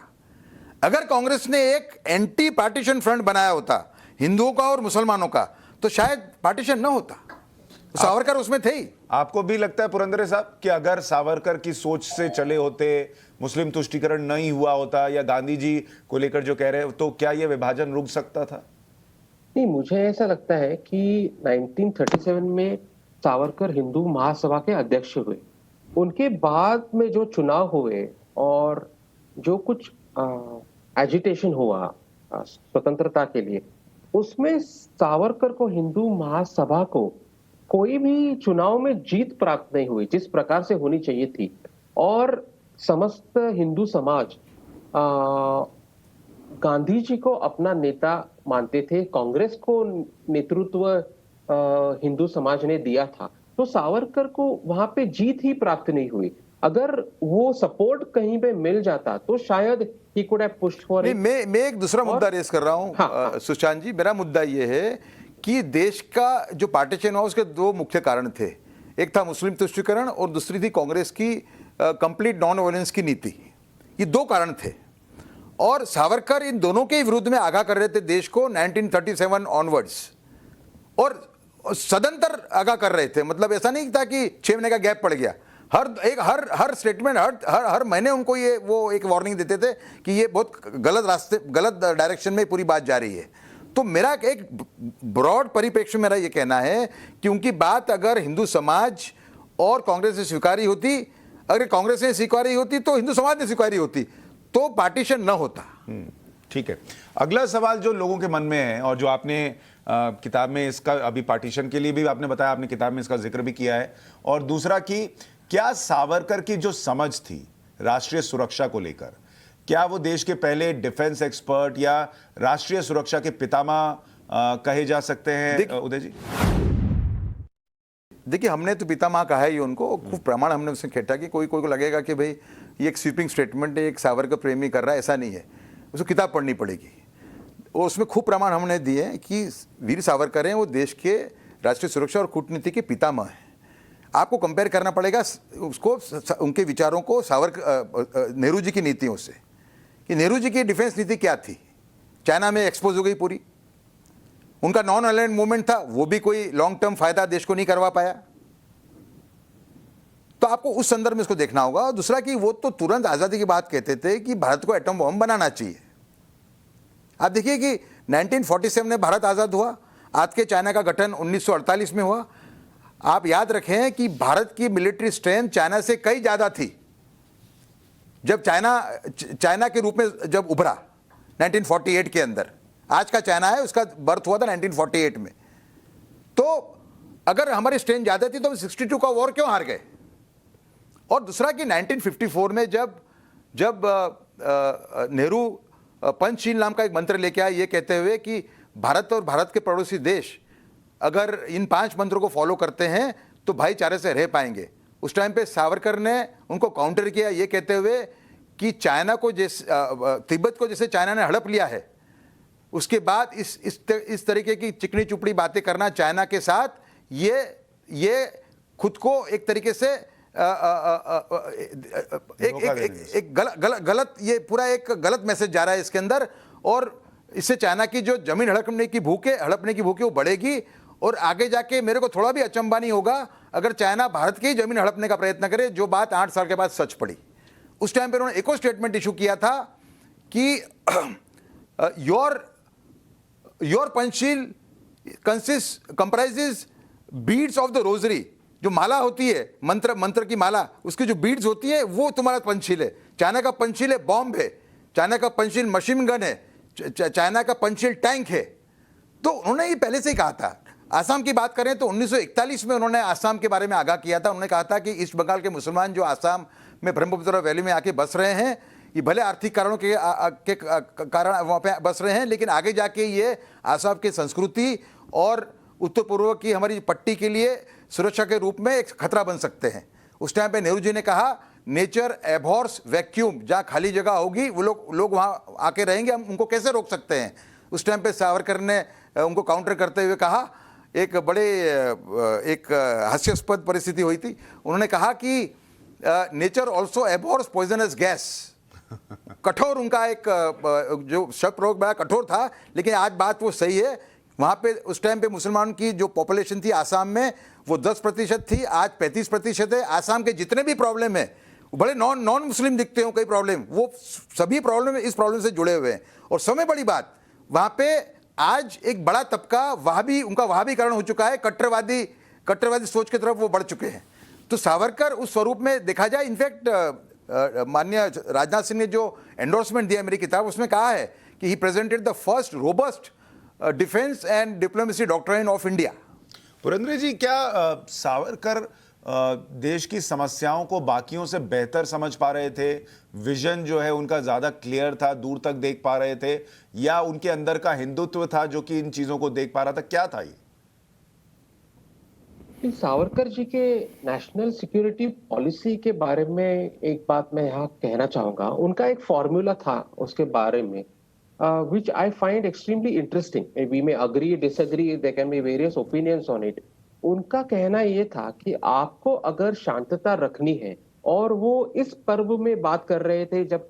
अगर कांग्रेस ने एक एंटी पार्टीशन फ्रंट बनाया होता हिंदुओं का और मुसलमानों का, तो शायद पार्टीशन न होता। सावरकर उसमें थे ही। आपको भी लगता है पुरंदरे साहब कि अगर सावरकर की सोच से चले होते, मुस्लिम तुष्टीकरण नहीं हुआ होता, या गांधी जी को लेकर जो कह रहे हैं, तो क्या यह विभाजन रुक सकता था? नहीं, मुझे ऐसा लगता है कि 1937 में सावरकर हिंदू महासभा के अध्यक्ष हुए। उनके बाद में जो चुनाव हुए और जो कुछ एजिटेशन हुआ स्वतंत्रता के लिए, उसमें सावरकर को हिंदू महासभा को कोई भी चुनाव में जीत प्राप्त नहीं हुई जिस प्रकार से होनी चाहिए थी। और समस्त हिंदू समाज गांधी जी को अपना नेता मानते थे, कांग्रेस को नेतृत्व हिंदू समाज ने दिया था, तो सावरकर को वहां पे जीत ही प्राप्त नहीं हुई। अगर वो सपोर्ट कहीं पे मिल जाता तो शायद he could have pushed for it. मैं एक दूसरा मुद्दा रेस कर रहा हूं। हाँ। सुशांत जी, मेरा मुद्दा ये है कि देश का जो पार्टीशन हुआ उसके दो मुख्य कारण थे। एक था मुस्लिम तुष्टीकरण और दूसरी थी कांग्रेस की कंप्लीट नॉन वायलेंस की नीति। ये दो कारण थे और सावरकर इन दोनों के विरुद्ध में आगाह कर रहे थे देश को 1937 ऑनवर्ड्स, और सदंतर आगाह कर रहे थे। मतलब ऐसा नहीं था कि 6 महीने का गैप पड़ गया। हर स्टेटमेंट हर महीने उनको ये वो एक वार्निंग देते थे कि ये बहुत गलत डायरेक्शन में पूरी बात जा रही है। तो मेरा एक ब्रॉड परिप्रेक्ष्य मेरा ये कहना है कि उनकी बात अगर हिंदू समाज और कांग्रेस ने स्वीकारी होती, अगर कांग्रेस ने स्वीकारी होती तो हिंदू समाज ने स्वीकारी होती, तो पार्टीशन न होता। ठीक है, अगला सवाल जो लोगों के मन में है और जो आपने किताब में इसका अभी पार्टीशन के लिए भी आपने बताया, आपने किताब में इसका जिक्र भी किया है, और दूसरा कि क्या सावरकर की जो समझ थी राष्ट्रीय सुरक्षा को लेकर, क्या वो देश के पहले डिफेंस एक्सपर्ट या राष्ट्रीय सुरक्षा के पितामह कहे जा सकते हैं? उदय जी, देखिए, हमने तो पितामह कहा ही उनको, खूब प्रमाण हमने उससे खेटा कि कोई को लगेगा कि भाई ये एक स्वीपिंग स्टेटमेंट है, एक सावरकर प्रेमी कर रहा है, ऐसा नहीं है। उसको किताब पढ़नी पड़ेगी और उसमें खूब प्रमाण हमने दिए हैं कि वीर सावरकर हैं, वो देश के राष्ट्रीय सुरक्षा और कूटनीति के पितामह हैं। आपको कंपेयर करना पड़ेगा उसको, उनके विचारों को नेहरू जी की नीतियों से, कि नेहरू जी की डिफेंस नीति क्या थी। चाइना में एक्सपोज हो गई पूरी, उनका नॉन वायलेंट मूवमेंट था, वो भी कोई लॉन्ग टर्म फायदा देश को नहीं करवा पाया। तो आपको उस संदर्भ में इसको देखना होगा। और दूसरा कि वो तो तुरंत आज़ादी की बात कहते थे कि भारत को एटम बम बनाना चाहिए। आप देखिए कि 1947 में भारत आज़ाद हुआ, आज के चाइना का गठन 1948 में हुआ। आप याद रखें कि भारत की मिलिट्री स्ट्रेंथ चाइना से कई ज़्यादा थी जब चाइना के रूप में जब उभरा 1948 के अंदर। आज का चाइना है, उसका बर्थ हुआ था 1948 में। तो अगर हमारी स्ट्रेंथ ज़्यादा थी तो हम 62 का वॉर क्यों हार गए? और दूसरा कि 1954 में जब नेहरू पंचशील नाम का एक मंत्र लेके आए, ये कहते हुए कि भारत और भारत के पड़ोसी देश अगर इन 5 मंत्रों को फॉलो करते हैं तो भाईचारे से रह पाएंगे। उस टाइम पे सावरकर ने उनको काउंटर किया, ये कहते हुए कि चाइना को तिब्बत को जैसे चाइना ने हड़प लिया है, उसके बाद इस तरीके की चिकनी चुपड़ी बातें करना चाइना के साथ, ये खुद को एक तरीके से एक गलत ये पूरा एक गलत मैसेज जा रहा है इसके अंदर। और इससे चाइना की जो जमीन हड़पने की भूख है वो बढ़ेगी। और आगे जाके मेरे को थोड़ा भी अचंभा नहीं होगा अगर चाइना भारत की जमीन हड़पने का प्रयत्न करे, जो बात 8 साल के बाद सच पड़ी। उस टाइम पे उन्होंने एक और स्टेटमेंट इशू किया था कि your Panchsheel comprises beads of the rosary. जो माला होती है, मंत्र की माला, उसकी जो बीड्स होती है वो तुम्हारा पंचशील है। चाइना का पंचशील है बॉम्ब है, चाइना का पंचशील मशीन गन है, चाइना का पंचशील टैंक है। तो उन्होंने ये पहले से ही कहा था। आसाम की बात करें तो 1941 में उन्होंने आसाम के बारे में आगाह किया था। उन्होंने कहा था कि ईस्ट बंगाल के मुसलमान जो आसाम में ब्रह्मपुत्र वैली में आके बस रहे हैं, ये भले आर्थिक कारणों के कारण वहाँ पे बस रहे हैं, लेकिन आगे जाके ये आसाम की संस्कृति और उत्तर पूर्व की हमारी पट्टी के लिए सुरक्षा के रूप में एक खतरा बन सकते हैं। उस टाइम पे नेहरू जी ने कहा, नेचर एबहॉर्स वैक्यूम, जहाँ खाली जगह होगी वो लोग वहाँ आके रहेंगे, हम उनको कैसे रोक सकते हैं। उस टाइम पे सावरकर ने उनको काउंटर करते हुए कहा एक बड़े एक हास्यास्पद परिस्थिति हुई थी। उन्होंने कहा कि नेचर ऑल्सो एबॉर्स पॉइजनस गैस। कठोर उनका एक जो शब्द प्रयोग बड़ा कठोर था, लेकिन आज बात वो सही है। वहाँ पे उस टाइम पे मुसलमानों की जो पॉपुलेशन थी आसाम में वो 10% थी, आज 35% है। आसाम के जितने भी प्रॉब्लम है, बड़े नॉन मुस्लिम दिखते हो कई प्रॉब्लम, वो सभी प्रॉब्लम इस प्रॉब्लम से जुड़े हुए हैं। और सबसे बड़ी बात, वहाँ पे आज एक बड़ा तबका उनका वहाबीकरण हो चुका है, कट्टरवादी सोच की तरफ वो बढ़ चुके हैं। तो सावरकर उस स्वरूप में देखा जाए, इनफैक्ट माननीय राजनाथ सिंह ने जो एंडोर्समेंट दिया मेरी किताब, उसमें कहा है कि he presented the first robust defence and diplomacy doctrine of India. Purendra ji, क्या सावरकर देश की समस्याओं को बाकियों से बेहतर समझ पा रहे थे? विजन जो है उनका ज्यादा क्लियर था, दूर तक देख पा रहे थे, या उनके अंदर का हिंदुत्व था जो कि इन चीजों को देख पा रहा था? क्या था ये? सावरकर जी के नेशनल सिक्योरिटी पॉलिसी के बारे में एक बात मैं यहाँ कहना चाहूंगा। उनका एक फॉर्मूला था उसके बारे में, which I find extremely interesting. We may agree, disagree, there can be various opinions on it. उनका कहना ये था कि आपको अगर शांतता रखनी है, और वो इस पर्व में बात कर रहे थे जब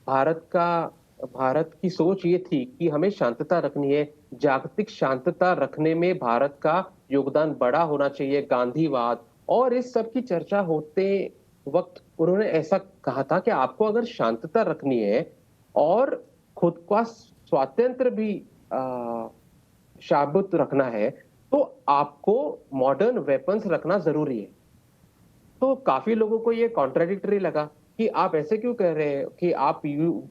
भारत की सोच ये थी कि हमें शांतता रखनी है, जागतिक शांतता रखने में भारत का योगदान बड़ा होना चाहिए, गांधीवाद और इस सब की चर्चा होते वक्त उन्होंने ऐसा कहा था कि आपको अगर शांतता रखनी है और खुद का स्वातंत्र भी साबित रखना है, तो आपको मॉडर्न वेपन्स रखना जरूरी है। तो काफी लोगों को ये कॉन्ट्राडिक्टरी लगा कि आप ऐसे क्यों कह रहे हैं कि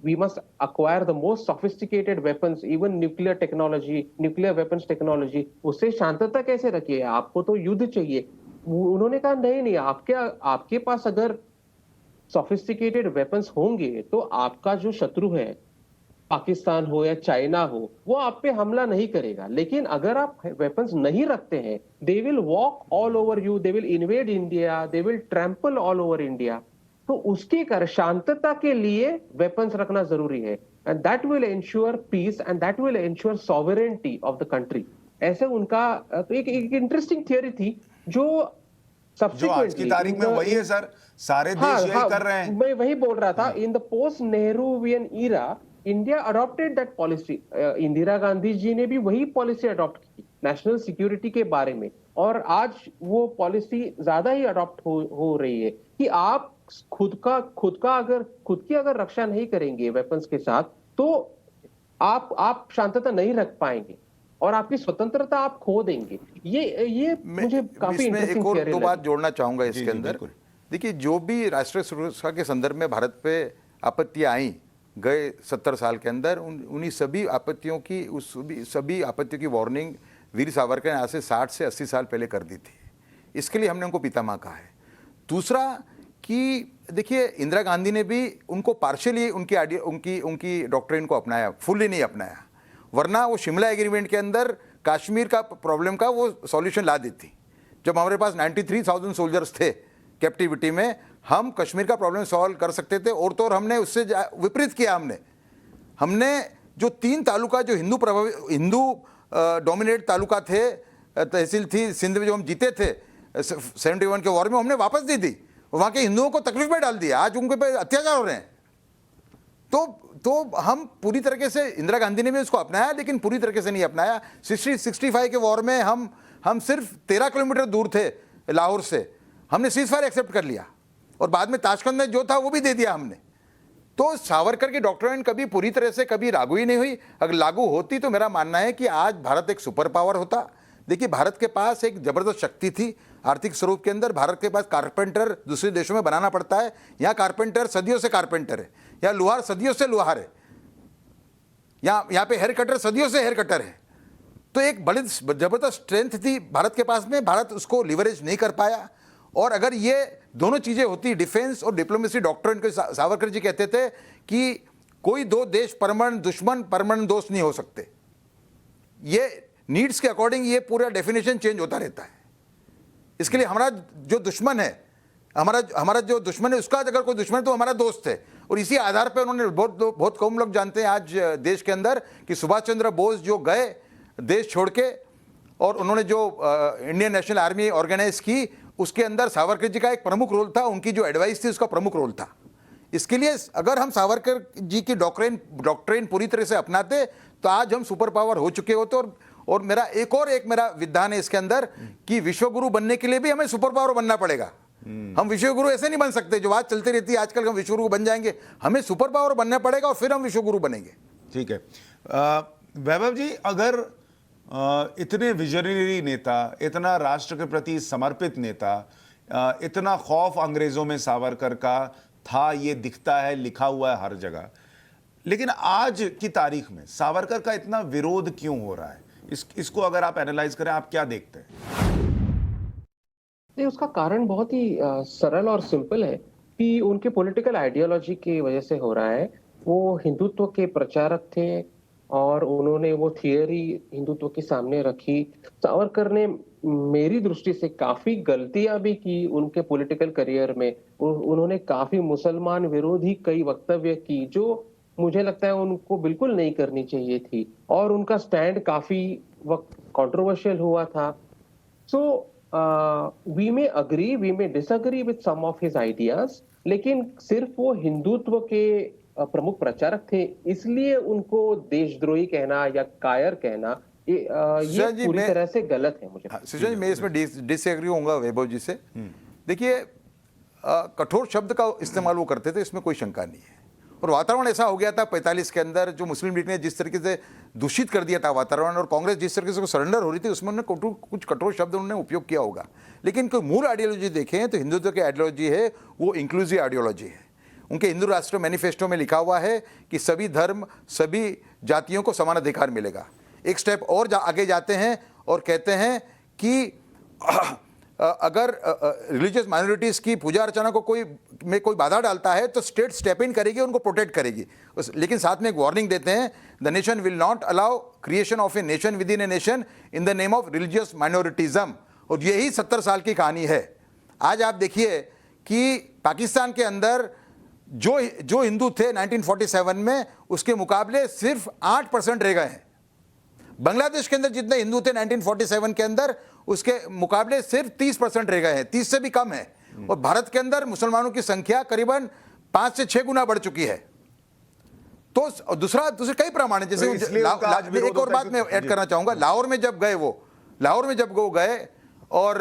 we must acquire the most sophisticated weapons, even nuclear weapons technology, उससे शांतता कैसे रखिए? आपको तो युद्ध चाहिए। उन्होंने कहा नहीं, आपके पास अगर सोफिस्टिकेटेड वेपन्स होंगे तो आपका जो शत्रु है, पाकिस्तान हो या चाइना हो, वो आप पे हमला नहीं करेगा। लेकिन अगर आप वेपन्स नहीं रखते हैं, they will walk all over you, they will invade India, they will trample all over India. तो उसके कारण शांतता के लिए वेपन्स रखना जरूरी है, and that will ensure peace and that will ensure sovereignty of the country. ऐसे उनका तो एक इंटरेस्टिंग थियरी थी जो आज की तारीख में वही है सर, सारे देश यही कर रहे हैं। मैं वही बोल रहा था, in the post Nehruvian era India adopted that policy. Indira Gandhi ji ने भी वही पॉलिसी अडॉप्ट की नेशनल सिक्योरिटी के बारे में, और आज वो पॉलिसी ज्यादा ही अडॉप्ट हो रही है कि आप खुद की अगर रक्षा नहीं करेंगे वेपन्स के साथ, तो आप शांतता नहीं रख पाएंगे और आपकी स्वतंत्रता आप खो देंगे। ये मुझे काफी इंटरेस्टिंग एक और दो बात जोड़ना चाहूंगा इसके अंदर। देखिए, जो भी राष्ट्रीय सुरक्षा के संदर्भ में भारत पे आपत्तियां आई गए 70 साल के अंदर, उन्हीं सभी आपत्तियों की वार्निंग वीर सावरकर ने आज से 60 से 80 साल पहले कर दी थी। इसके लिए हमने उनको पितामह कहा है। दूसरा कि देखिए, इंदिरा गांधी ने भी उनको पार्शियली उनकी डॉक्ट्रिन को अपनाया, फुल्ली नहीं अपनाया, वरना वो शिमला एग्रीमेंट के अंदर कश्मीर का प्रॉब्लम का वो सॉल्यूशन ला देती। जब हमारे पास 93,000 सोल्जर्स थे कैप्टिविटी में, हम कश्मीर का प्रॉब्लम सॉल्व कर सकते थे, और तो और हमने उससे विपरीत किया। हमने जो 3 तालुका जो हिंदू डोमिनेट तालुका थे, तहसील थी सिंध में, जो हम जीते थे 71 के वॉर में, हमने वापस दी थी। वहाँ के हिंदुओं को तकलीफ में डाल दिया, आज उनके पे अत्याचार हो रहे हैं। तो हम पूरी तरीके से, इंदिरा गांधी ने भी उसको अपनाया लेकिन पूरी तरीके से नहीं अपनाया। 65 के वॉर में हम सिर्फ 13 किलोमीटर दूर थे लाहौर से, हमने सीजफायर एक्सेप्ट कर लिया, और बाद में ताशकंद में जो था वो भी दे दिया हमने। तो सावरकर की डॉक्ट्रिन कभी पूरी तरह से कभी लागू ही नहीं हुई। अगर लागू होती तो मेरा मानना है कि आज भारत एक सुपर पावर होता। देखिए, भारत के पास एक जबरदस्त शक्ति थी आर्थिक स्वरूप के अंदर। भारत के पास कारपेंटर दूसरे देशों में बनाना पड़ता है, यहाँ कारपेंटर सदियों से कारपेंटर है, यहाँ लुहार सदियों से लुहार है, यहाँ पे हेयर कटर सदियों से हेयर कटर है। तो एक बड़ी जबरदस्त स्ट्रेंथ थी भारत के पास में, भारत उसको लिवरेज नहीं कर पाया। और अगर ये दोनों चीजें होती, डिफेंस और डिप्लोमेसी डॉक्ट्रिन को, सावरकर जी कहते थे कि कोई दो देश परमाणु दुश्मन परमाणु दोस्त नहीं हो सकते। ये नीड्स के अकॉर्डिंग ये पूरा डेफिनेशन चेंज होता रहता है। इसके लिए हमारा जो दुश्मन है, हमारा जो दुश्मन है, उसका अगर कोई दुश्मन है तो हमारा दोस्त है। और इसी आधार पर उन्होंने बहुत कम लोग जानते हैं आज देश के अंदर कि सुभाष चंद्र बोस जो गए देश छोड़ के, और उन्होंने जो इंडियन नेशनल आर्मी ऑर्गेनाइज की, उसके अंदर सावरकर जी का एक प्रमुख रोल था, उनकी जो एडवाइस थी उसका प्रमुख रोल था। इसके लिए अगर हम सावरकर जी की डॉक्ट्रिन पूरी तरह से अपनाते तो आज हम सुपर पावर हो चुके होते। और मेरा एक विधान है इसके अंदर कि विश्वगुरु बनने के लिए भी हमें सुपर पावर बनना पड़ेगा। हम विश्वगुरु ऐसे नहीं बन सकते जो बात चलती रहती है आजकल, हम विश्वगुरु बन जाएंगे, हमें सुपर पावर बनना पड़ेगा और फिर हम विश्वगुरु बनेंगे। ठीक है। वैभव जी, अगर इतने विजनरी नेता, इतना राष्ट्र के प्रति समर्पित नेता, इतना खौफ अंग्रेजों में सावरकर का था, ये दिखता है, लिखा हुआ है हर जगह, लेकिन आज की तारीख में सावरकर का इतना विरोध क्यों हो रहा है? इसको अगर आप एनालाइज करें, आप क्या देखते हैं? नहीं, उसका कारण बहुत ही सरल और सिंपल है कि उनके पॉलिटिकल आइडियोलॉजी की वजह से हो रहा है। वो हिंदुत्व के प्रचारक थे और उन्होंने वो थियरी हिंदुत्व के सामने रखी। सावरकर ने मेरी दृष्टि से काफी गलतियां भी की उनके पॉलिटिकल करियर में। उन्होंने काफी मुसलमान विरोधी कई वक्तव्य की जो मुझे लगता है उनको बिल्कुल नहीं करनी चाहिए थी, और उनका स्टैंड काफी वक्त कंट्रोवर्शियल हुआ था। So we may agree, we may disagree with some of his ideas, लेकिन सिर्फ वो हिंदुत्व के प्रमुख प्रचारक थे, इसलिए उनको देशद्रोही कहना या कायर कहना ये पूरी तरह से गलत है। मुझे सुशांत जी, मैं इसमें डिसएग्री होऊंगा वैभव जी से। देखिए, कठोर शब्द का इस्तेमाल वो करते थे, इसमें कोई शंका नहीं है। और वातावरण ऐसा हो गया था 45 के अंदर, जो मुस्लिम लीग ने जिस तरीके से दूषित कर दिया था वातावरण, और कांग्रेस जिस तरीके से सरेंडर हो रही थी, उसमें उन्होंने कुछ कठोर शब्द उन्होंने उपयोग किया होगा। लेकिन कोई मूल आइडियोलॉजी देखें तो हिंदुत्व की आइडियोलॉजी है वो इंक्लूसिव आइडियोलॉजी है। उनके हिंदू राष्ट्र मैनिफेस्टो में लिखा हुआ है कि सभी धर्म, सभी जातियों को समान अधिकार मिलेगा। एक स्टेप और आगे जाते हैं और कहते हैं कि अगर रिलीजियस माइनॉरिटीज़ की पूजा अर्चना को कोई बाधा डालता है तो स्टेट स्टेप इन करेगी, उनको प्रोटेक्ट करेगी। लेकिन साथ में एक वार्निंग देते हैं, the nation will not allow creation of a nation within a nation in the name of religious minoritism. और यही 70 साल की कहानी है। आज आप देखिए कि पाकिस्तान के अंदर जो हिंदू थे 1947 में, उसके मुकाबले सिर्फ 8% रह गए हैं। बांग्लादेश के अंदर जितने हिंदू थे 1947 के अंदर, उसके मुकाबले सिर्फ 30% रह गए हैं, 30 से भी कम है। और भारत के अंदर मुसलमानों की संख्या करीबन 5 से 6 गुना बढ़ चुकी है। तो दूसरे कई प्रमाण है, जैसे एक और बात मैं ऐड करना चाहूंगा। लाहौर में जब वो गए और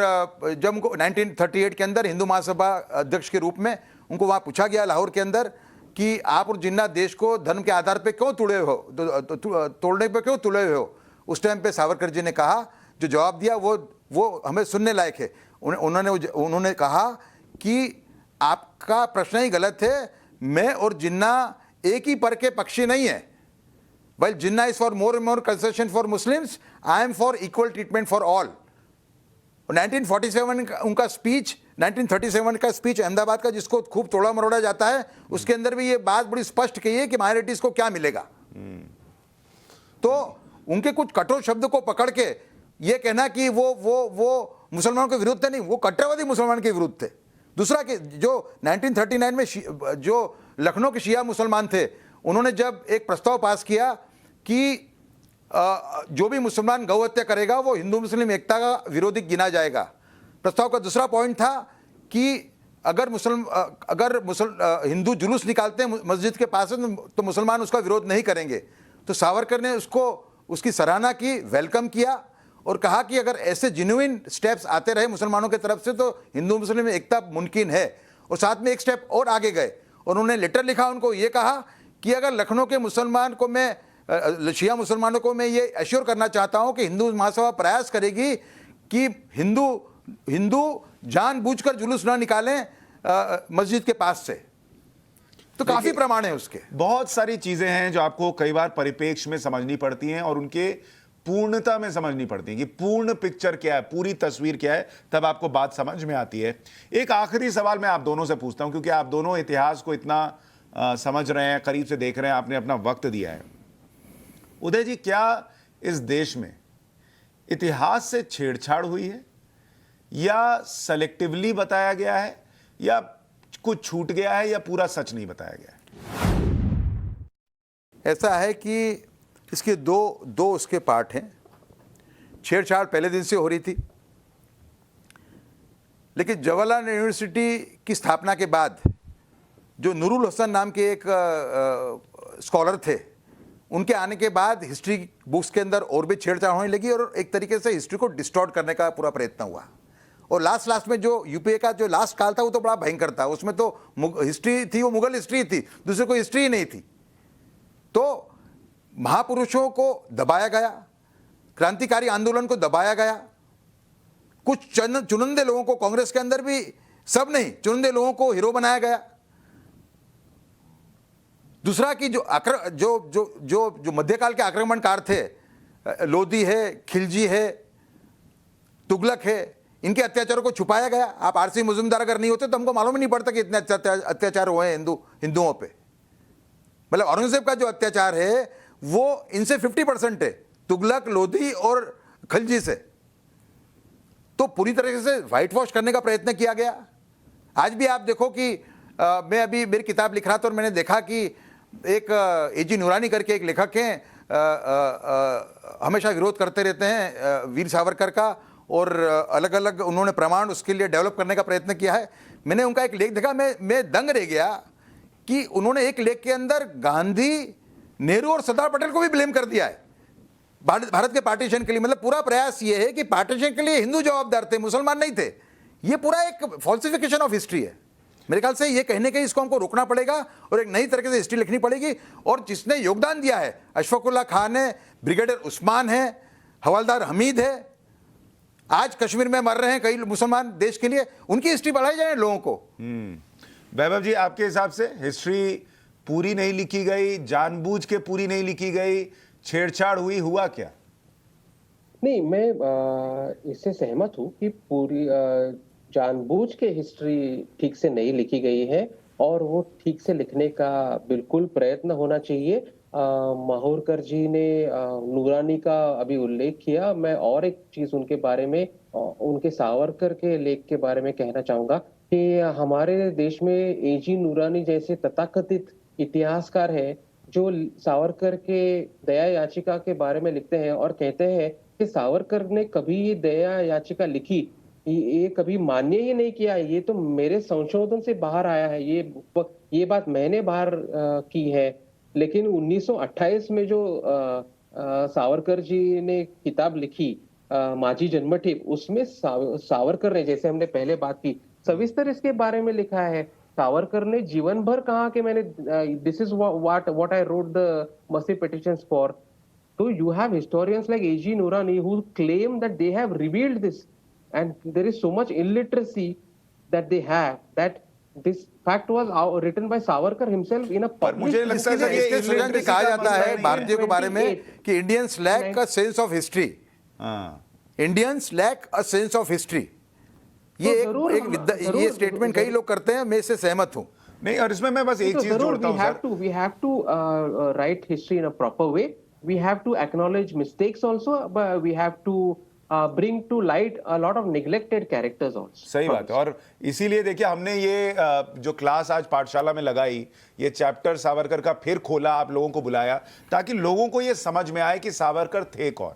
जब उनको 1938 के अंदर हिंदू महासभा अध्यक्ष के रूप में उनको वहां पूछा गया लाहौर के अंदर कि आप और जिन्ना देश को धर्म के आधार पे क्यों तोड़ने पे क्यों तुले हुए हो, उस टाइम पे सावरकर जी ने कहा, जो जवाब दिया वो हमें सुनने लायक है। उन्होंने कहा कि आपका प्रश्न ही गलत है, मैं और जिन्ना एक ही पर के पक्षी नहीं है। While Jinnah is for more and more concession for Muslims, I am for equal treatment for all. 1947 उनका स्पीच, 1937 का स्पीच अहमदाबाद का, जिसको खूब तोड़ा मरोड़ा जाता है, उसके अंदर भी ये बात बड़ी स्पष्ट कही है कि माइनॉरिटीज को क्या मिलेगा। तो उनके कुछ कठोर शब्द को पकड़ के ये कहना कि वो मुसलमानों के विरुद्ध थे, नहीं, वो कट्टरवादी मुसलमान के विरुद्ध थे। दूसरा कि जो 1939 में जो लखनऊ के शिया मुसलमान थे, उन्होंने जब एक प्रस्ताव पास किया कि जो भी मुसलमान गौ हत्या करेगा वो हिंदू मुस्लिम एकता का विरोधी गिना जाएगा। प्रस्ताव का दूसरा पॉइंट था कि अगर हिंदू जुलूस निकालते हैं मस्जिद के पास तो मुसलमान उसका विरोध नहीं करेंगे। तो सावरकर ने उसकी सराहना की, वेलकम किया और कहा कि अगर ऐसे जेन्युइन स्टेप्स आते रहे मुसलमानों की तरफ से तो हिंदू मुस्लिम एकता मुमकिन है। और साथ में एक स्टेप और आगे गए और उन्होंने लेटर लिखा, उनको ये कहा कि अगर लखनऊ के मुसलमान को शिया मुसलमानों को मैं ये एश्योर करना चाहता हूं कि हिंदू महासभा प्रयास करेगी कि हिंदू जानबूझकर जुलूस ना निकालें मस्जिद के पास से। तो काफी प्रमाण है उसके। बहुत सारी चीजें हैं जो आपको कई बार परिप्रेक्ष्य में समझनी पड़ती हैं और उनके पूर्णता में समझनी पड़ती है कि पूर्ण पिक्चर क्या है, पूरी तस्वीर क्या है, तब आपको बात समझ में आती है। एक आखिरी सवाल मैं आप दोनों से पूछता हूं, क्योंकि आप दोनों इतिहास को इतना समझ रहे हैं, करीब से देख रहे हैं, आपने अपना वक्त दिया है। उदय जी, क्या इस देश में इतिहास से छेड़छाड़ हुई है या सेलेक्टिवली बताया गया है या कुछ छूट गया है या पूरा सच नहीं बताया गया है? ऐसा है कि इसके दो उसके पार्ट हैं। छेड़छाड़ पहले दिन से हो रही थी, लेकिन जवाहरलाल यूनिवर्सिटी की स्थापना के बाद जो नूरुल हसन नाम के एक स्कॉलर थे, उनके आने के बाद हिस्ट्री बुक्स के अंदर और भी छेड़छाड़ होने लगी और एक तरीके से हिस्ट्री को डिस्टॉर्ट करने का पूरा प्रयत्न हुआ। और लास्ट में जो यूपीए का जो लास्ट काल था वो तो बड़ा भयंकर था। उसमें तो हिस्ट्री थी, वो मुगल हिस्ट्री थी, दूसरी कोई हिस्ट्री ही नहीं थी। तो महापुरुषों को दबाया गया, क्रांतिकारी आंदोलन को दबाया गया, कुछ चुनिंदे लोगों को, कांग्रेस के अंदर भी सब नहीं, चुनिंदे लोगों को हीरो बनाया गया। दूसरा कि जो मध्यकाल के आक्रमणकार थे, लोधी है, खिलजी है, तुगलक है, इनके अत्याचारों को छुपाया गया। आप आरसी मुजुमदार अगर नहीं होते तो हमको मालूम ही नहीं पड़ता कि इतने अत्याचार हुए हैं हिंदुओं पे। मतलब औरंगजेब का जो अत्याचार है वो इनसे 50% है, तुगलक, लोधी और खिलजी से। तो पूरी तरीके से व्हाइट वॉश करने का प्रयत्न किया गया। आज भी आप देखो कि मैं अभी मेरी किताब लिख रहा था और मैंने देखा कि एक एजी नूरानी करके एक लेखक हैं, हमेशा विरोध करते रहते हैं वीर सावरकर का, और अलग अलग उन्होंने प्रमाण उसके लिए डेवलप करने का प्रयत्न किया है। मैंने उनका एक लेख देखा, मैं दंग रह गया कि उन्होंने एक लेख के अंदर गांधी, नेहरू और सरदार पटेल को भी ब्लेम कर दिया है भारत के पार्टीशन के लिए। मतलब पूरा प्रयास ये है कि पार्टीशन के लिए हिंदू जवाबदार थे, मुसलमान नहीं थे। ये पूरा एक फॉल्सिफिकेशन ऑफ हिस्ट्री है। मेरे ख्याल से ये कहने के इसको हमको रोकना पड़ेगा और एक नई तरीके से हिस्ट्री लिखनी पड़ेगी। और जिसने योगदान दिया है, अशफाकुल्ला खान है, ब्रिगेडियर उस्मान है, हवलदार हमीद है, आज कश्मीर में मर रहे हैं कई मुसलमान देश के लिए, उनकी हिस्ट्री बढ़ाई जाए लोगों को। वैभव जी, आपके हिसाब से हिस्ट्री पूरी नहीं लिखी गई, जानबूझ के पूरी नहीं लिखी गई, छेड़छाड़ हुई, हुआ क्या? नहीं, मैं इससे सहमत हूँ कि पूरी जानबूझ के हिस्ट्री ठीक से नहीं लिखी गई है और वो ठीक से लिखने का बिल्कुल प्रयत्न होना चाहिए। माहौरकर जी ने नूरानी का अभी उल्लेख किया। मैं और एक चीज उनके बारे में, उनके सावरकर के लेख के बारे में कहना चाहूंगा कि हमारे देश में एजी नूरानी जैसे तथाकथित इतिहासकार हैं जो सावरकर के दया याचिका के बारे में लिखते हैं और कहते हैं कि सावरकर ने कभी ये दया याचिका लिखी, ये कभी मान्य ही नहीं किया, ये तो मेरे संशोधन से बाहर आया है, ये बात मैंने बाहर की है। लेकिन 1928 में जो सावरकर जी ने किताब लिखी माझी जन्मठेप, उसमें सावरकर ने, जैसे हमने पहले बात की, सविस्तर इसके बारे में लिखा है। सावरकर ने जीवन भर कहा कि मैंने this is what I wrote the mercy petitions for. So you have historians like A.G. Noorani who claim that they have revealed this, and there is so much illiteracy that they have, that this fact was written by Savarkar himself in a पर मुझे लगता है कि इसके सुजान जी कहा जाता है भारतीयों के बारे में कि Indians lack a sense of history. Indians lack a sense of history, ये स्टेटमेंट कई लोग करते हैं, मैं इससे सहमत हूं। नहीं, और इसमें मैं बस एक चीज जोड़ता हूं sir, we have to write history in a proper way. We have to acknowledge mistakes also, but we have to bring to light a lot of neglected characters also. सही बात है। और इसीलिए देखिए हमने ये जो क्लास आज पाठशाला में लगाई, ये चैप्टर सावरकर का फिर खोला, आप लोगों को बुलाया ताकि लोगों को ये समझ में आए कि सावरकर थे कौन,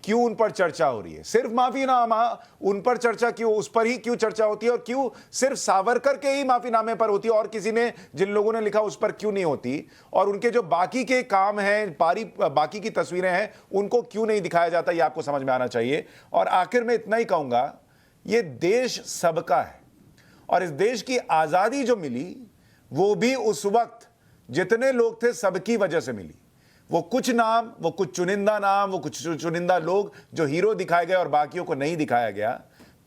क्यों उन पर चर्चा हो रही है। सिर्फ माफीनामा उन पर चर्चा क्यों, उस पर ही क्यों चर्चा होती है, और क्यों सिर्फ सावरकर के ही माफीनामे पर होती है और किसी ने, जिन लोगों ने लिखा उस पर क्यों नहीं होती, और उनके जो बाकी के काम हैं, बाकी की तस्वीरें हैं, उनको क्यों नहीं दिखाया जाता, ये आपको समझ में आना चाहिए। और आखिर में इतना ही कहूंगा, ये देश सबका है और इस देश की आजादी जो मिली वो भी उस वक्त जितने लोग थे सबकी वजह से मिली। वो कुछ नाम, वो कुछ चुनिंदा नाम, वो कुछ चुनिंदा लोग जो हीरो दिखाए गए और बाकियों को नहीं दिखाया गया,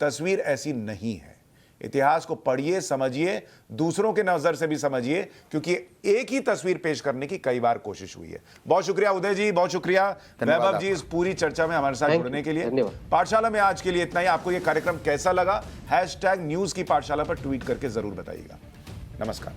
तस्वीर ऐसी नहीं है। इतिहास को पढ़िए, समझिए, दूसरों के नजर से भी समझिए, क्योंकि एक ही तस्वीर पेश करने की कई बार कोशिश हुई है। बहुत शुक्रिया उदय जी, बहुत शुक्रिया वैभव जी इस पूरी चर्चा में हमारे साथ जुड़ने के लिए। पाठशाला में आज के लिए इतना ही। आपको यह कार्यक्रम कैसा लगा, #न्यूज़ की पाठशाला पर ट्वीट करके जरूर बताइएगा। नमस्कार।